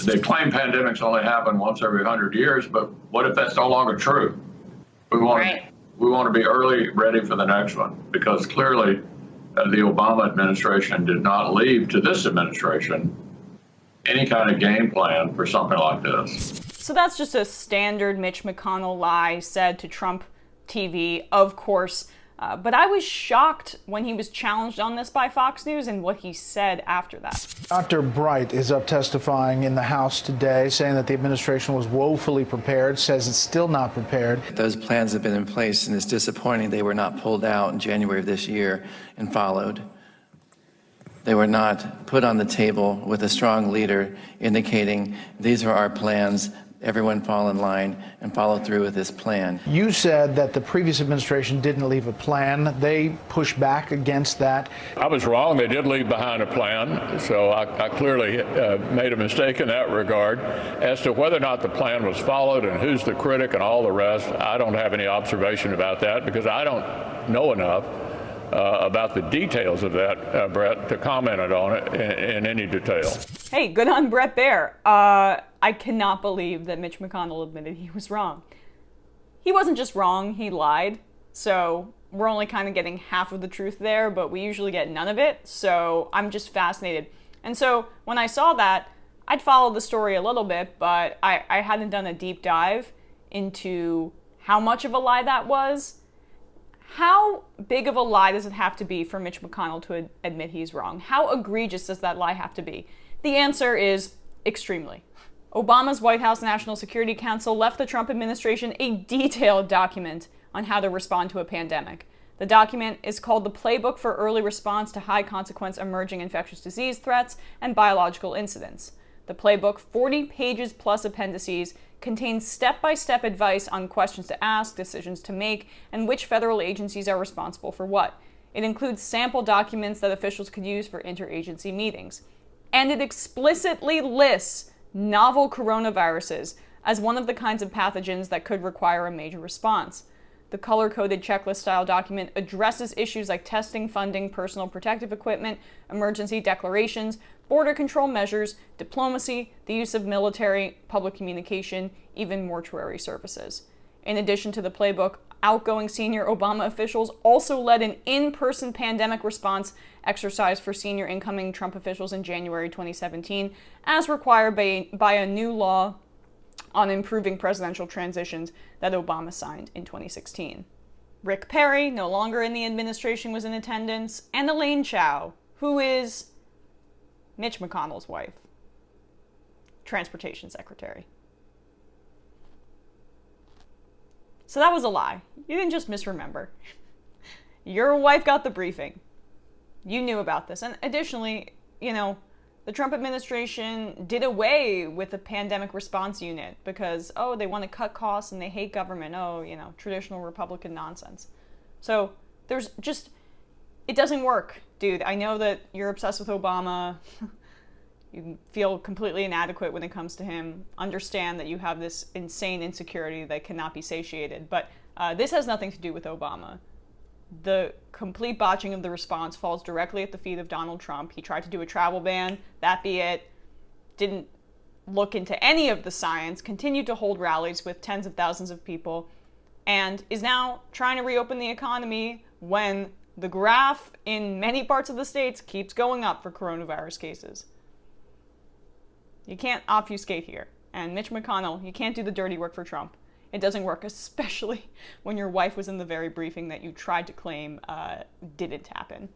They claim pandemics only happen once every 100 years, but what if that's no longer true? We want to be early, ready for the next one, because clearly the Obama administration did not leave to this administration any kind of game plan for something like this. So that's just a standard Mitch McConnell lie said to Trump TV, of course. But I was shocked when he was challenged on this by Fox News and what he said after that. Dr. Bright is up testifying in the House today, saying that the administration was woefully prepared, says it's still not prepared. Those plans have been in place, and it's disappointing they were not pulled out in January of this year and followed. They were not put on the table with a strong leader indicating these are our plans. Everyone fall in line and follow through with this plan. You said that the previous administration didn't leave a plan. They pushed back against that. I was wrong. They did leave behind a plan, so I clearly made a mistake in that regard. As to whether or not the plan was followed and who's the critic and all the rest, I don't have any observation about that because I don't know enough about the details of that, Brett, to comment on it in any detail. Hey, good on Brett Baer. I cannot believe that Mitch McConnell admitted he was wrong. He wasn't just wrong, he lied. So we're only kind of getting half of the truth there, but we usually get none of it. So I'm just fascinated. And so when I saw that, I'd followed the story a little bit, but I hadn't done a deep dive into how much of a lie that was. How big of a lie does it have to be for Mitch McConnell to admit he's wrong? How egregious does that lie have to be? The answer is extremely. Obama's White House National Security Council left the Trump administration a detailed document on how to respond to a pandemic. The document is called the Playbook for Early Response to High-Consequence Emerging Infectious Disease Threats and Biological Incidents. The playbook, 40 pages plus appendices, contains step-by-step advice on questions to ask, decisions to make, and which federal agencies are responsible for what. It includes sample documents that officials could use for interagency meetings. And it explicitly lists novel coronaviruses as one of the kinds of pathogens that could require a major response. The color-coded checklist-style document addresses issues like testing, funding, personal protective equipment, emergency declarations, border control measures, diplomacy, the use of military, public communication, even mortuary services. In addition to the playbook, outgoing senior Obama officials also led an in-person pandemic response exercise for senior incoming Trump officials in January 2017, as required by a new law on improving presidential transitions that Obama signed in 2016. Rick Perry, no longer in the administration, was in attendance, and Elaine Chao, who is Mitch McConnell's wife, transportation secretary. So that was a lie. You didn't just misremember. Your wife got the briefing. You knew about this. And additionally, the Trump administration did away with the pandemic response unit because, they want to cut costs and they hate government. Traditional Republican nonsense. So there's just, it doesn't work, dude. I know that you're obsessed with Obama. You feel completely inadequate when it comes to him. Understand that you have this insane insecurity that cannot be satiated. But this has nothing to do with Obama. The complete botching of the response falls directly at the feet of Donald Trump. He tried to do a travel ban, that be it. Didn't look into any of the science, continued to hold rallies with tens of thousands of people, and is now trying to reopen the economy when the graph in many parts of the states keeps going up for coronavirus cases. You can't obfuscate here. And Mitch McConnell, you can't do the dirty work for Trump. It doesn't work, especially when your wife was in the very briefing that you tried to claim didn't happen.